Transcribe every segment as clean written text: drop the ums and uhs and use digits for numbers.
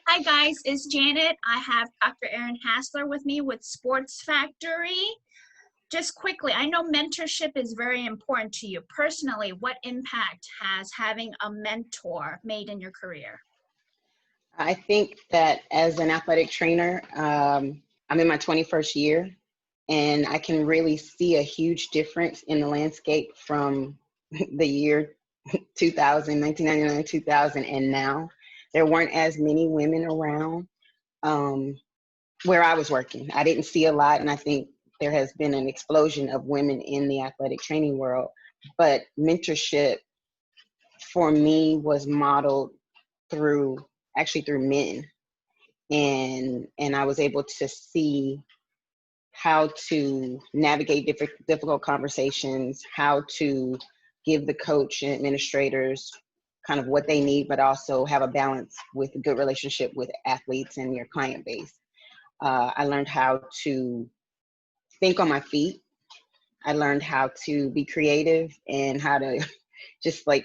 Hi guys, it's Janet. I have Dr. Erin Hassler with me with Sports Factory. Just quickly, I know mentorship is very important to you. Personally, what impact has having a mentor made in your career? I think that as an athletic trainer, I'm in my 21st year, and I can really see a huge difference in the landscape from the year 2000, 1999, 2000, and now. There weren't as many women around where I was working. I didn't see a lot, and I think there has been an explosion of women in the athletic training world. But mentorship for me was modeled through through men, and I was able to see how to navigate difficult conversations, how to give the coach and administrators kind of what they need, but also have a balance with a good relationship with athletes and your client base. I learned how to think on my feet. I learned how to be creative and how to just I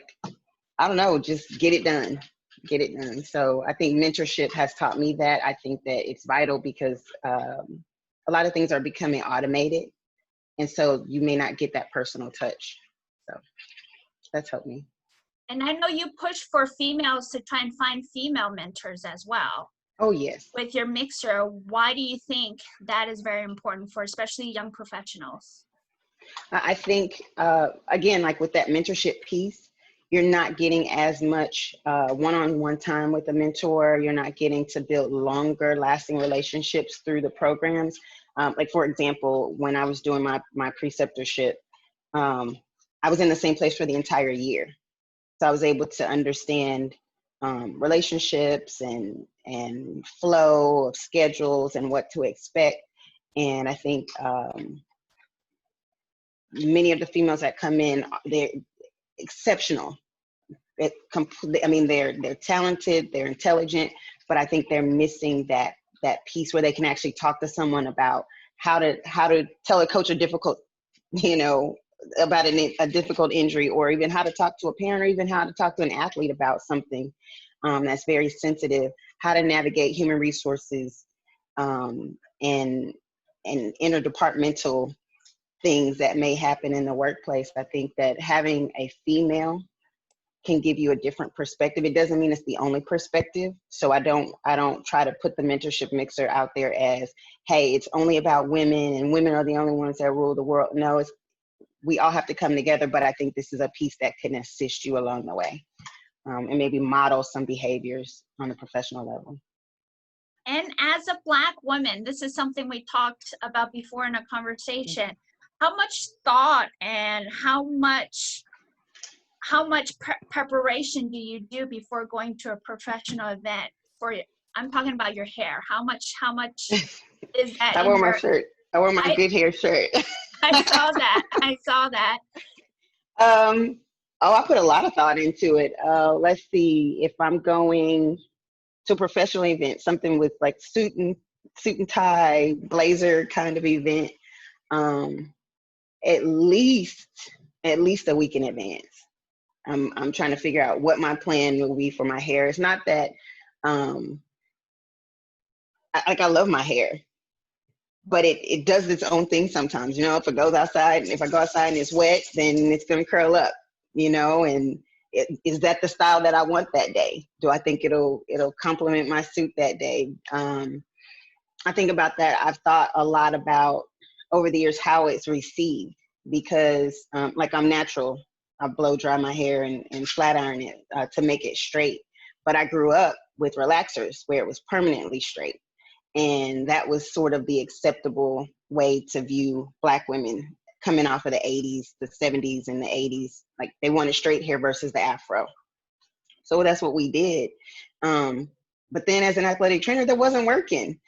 don't know, just get it done. Get it done. So I think mentorship has taught me that. I think that it's vital because a lot of things are becoming automated. And so you may not get that personal touch. So that's helped me. And I know you push for females to try and find female mentors as well. Oh, yes. With your mixer, why do you think that is very important for especially young professionals? I think, again, like with that mentorship piece, you're not getting as much one-on-one time with a mentor. You're not getting to build longer lasting relationships through the programs. Like, for example, when I was doing my preceptorship, I was in the same place for the entire year. So I was able to understand relationships and flow of schedules and what to expect. And I think many of the females that come in, they're exceptional. They're talented, they're intelligent, but I think they're missing that piece where they can actually talk to someone about how to tell a coach a difficult, about a difficult injury, or even how to talk to a parent, or even how to talk to an athlete about something that's very sensitive, how to navigate human resources and interdepartmental things that may happen in the workplace. I think that having a female can give you a different perspective. It doesn't mean it's the only perspective. So I don't try to put the mentorship mixer out there as, hey, it's only about women and women are the only ones that rule the world. No, we all have to come together, but I think this is a piece that can assist you along the way and maybe model some behaviors on a professional level. And as a Black woman, this is something we talked about before in a conversation. How much thought and how much preparation do you do before going to a professional event? I'm talking about your hair. How much is that? I wore my shirt. I wore my good hair shirt. I saw that. I put a lot of thought into it. Let's see, if I'm going to a professional event, something with like suit and tie, blazer kind of event, at least a week in advance. I'm trying to figure out what my plan will be for my hair. It's not that I love my hair, but it does its own thing sometimes. If it goes outside, if I go outside and it's wet, then it's going to curl up, and is that the style that I want that day? Do I think it'll complement my suit that day? I think about that. I've thought a lot about over the years how it's received, because I'm natural. I blow dry my hair and flat iron it to make it straight. But I grew up with relaxers where it was permanently straight. And that was sort of the acceptable way to view Black women coming off of the 80s, the 70s and the 80s. Like they wanted straight hair versus the afro. So that's what we did. But then as an athletic trainer, that wasn't working.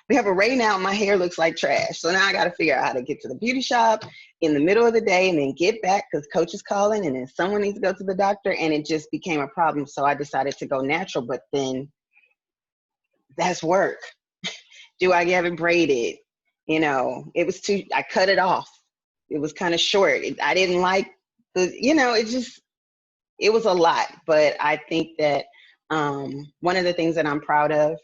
We have a rain out, my hair looks like trash. So now I got to figure out how to get to the beauty shop in the middle of the day and then get back because coach is calling and then someone needs to go to the doctor, and it just became a problem. So I decided to go natural, but then that's work. Do I have it braided? It was I cut it off. It was kind of short. I didn't like it was a lot, but I think that One of the things that I'm proud of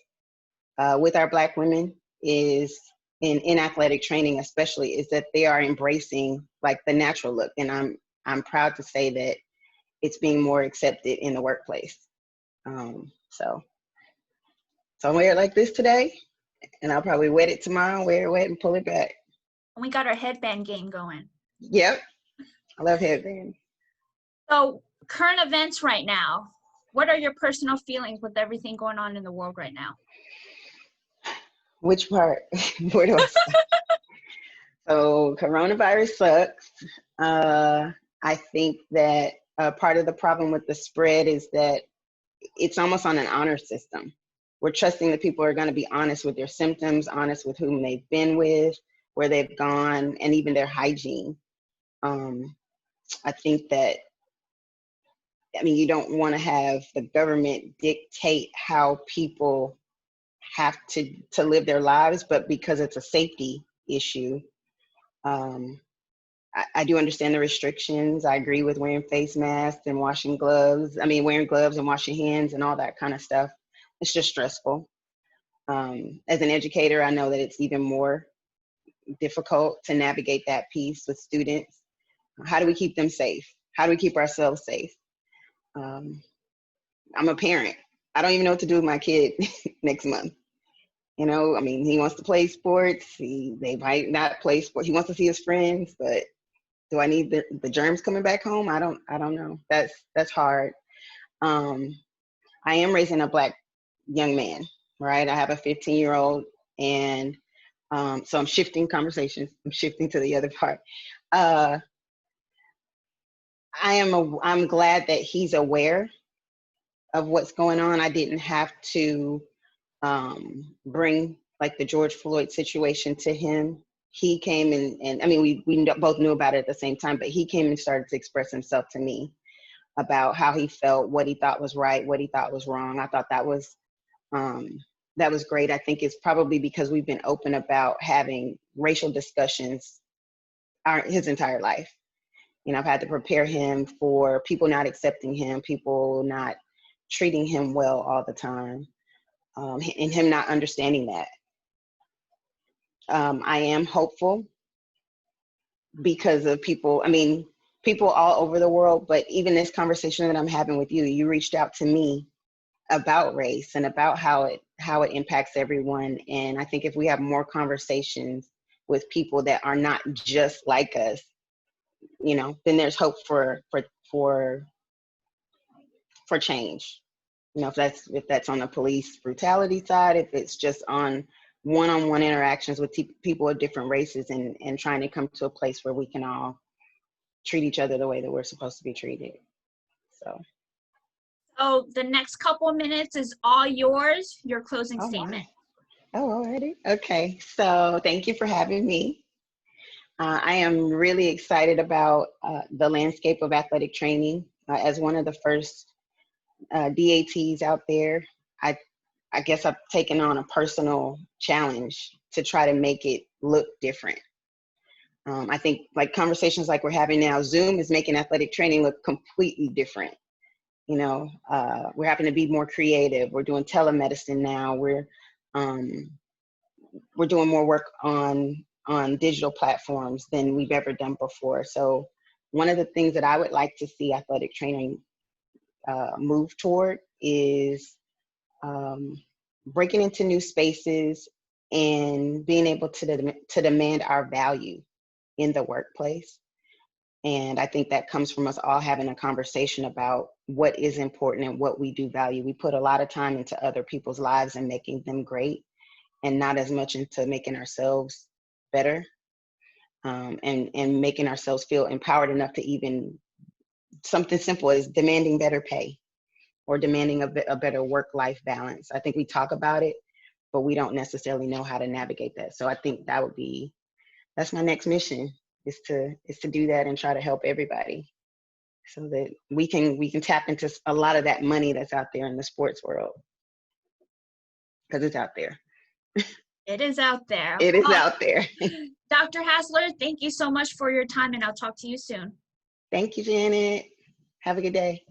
with our Black women is in athletic training, especially, is that they are embracing like the natural look, and I'm proud to say that it's being more accepted in the workplace. So I wear it like this today, and I'll probably wet it tomorrow, wear it wet, and pull it back. We got our headband game going. Yep, I love headbands. So current events right now, what are your personal feelings with everything going on in the world right now? Which part? Where do I start? So coronavirus sucks. I think that part of the problem with the spread is that it's almost on an honor system. We're trusting that people are going to be honest with their symptoms, honest with whom they've been with, where they've gone, and even their hygiene. I think that, I mean, you don't want to have the government dictate how people have to live their lives, but because it's a safety issue, I do understand the restrictions. I agree with wearing face masks and washing gloves. I mean, wearing gloves and washing hands and all that kind of stuff. It's just stressful. As an educator, I know that it's even more difficult to navigate that piece with students. How do we keep them safe? How do we keep ourselves safe? I'm a parent. I don't even know what to do with my kid next month. You know, I mean, he wants to play sports. They might not play sports. He wants to see his friends, but do I need the germs coming back home? I don't know. That's hard. I am raising a Black young man, right? I have a 15-year-old, and so I'm shifting conversations. I'm shifting to the other part. I'm glad that he's aware of what's going on. I didn't have to bring like the George Floyd situation to him. He came and I mean, we both knew about it at the same time, but he came and started to express himself to me about how he felt, what he thought was right, what he thought was wrong. I thought that was great. I think it's probably because we've been open about having racial discussions his entire life. You know, I've had to prepare him for people not accepting him, people not treating him well all the time, and him not understanding that. I am hopeful because of people, I mean, people all over the world, but even this conversation that I'm having with you, you reached out to me about race and about how it impacts everyone. And I think if we have more conversations with people that are not just like us, you know, then there's hope for change. You know, if that's on the police brutality side, if it's just on one-on-one interactions with people of different races, and trying to come to a place where we can all treat each other the way that we're supposed to be treated. So the next couple of minutes is all yours, your closing statement. Oh, already? Okay, so thank you for having me. I am really excited about the landscape of athletic training. As one of the first DATs out there, I guess I've taken on a personal challenge to try to make it look different. I think like conversations like we're having now, Zoom is making athletic training look completely different. You know, we're having to be more creative. We're doing telemedicine now. We're doing more work on digital platforms than we've ever done before. So one of the things that I would like to see athletic training move toward is breaking into new spaces and being able to demand our value in the workplace. And I think that comes from us all having a conversation about what is important and what we do value. We put a lot of time into other people's lives and making them great, and not as much into making ourselves better, and making ourselves feel empowered enough to even something simple as demanding better pay or demanding a better work-life balance. I think we talk about it, but we don't necessarily know how to navigate that. So I think that's my next mission, is to do that and try to help everybody so that we can tap into a lot of that money that's out there in the sports world, because it's out there. It is out there. It is out there. Dr. Hassler, thank you so much for your time, and I'll talk to you soon. Thank you, Janet. Have a good day.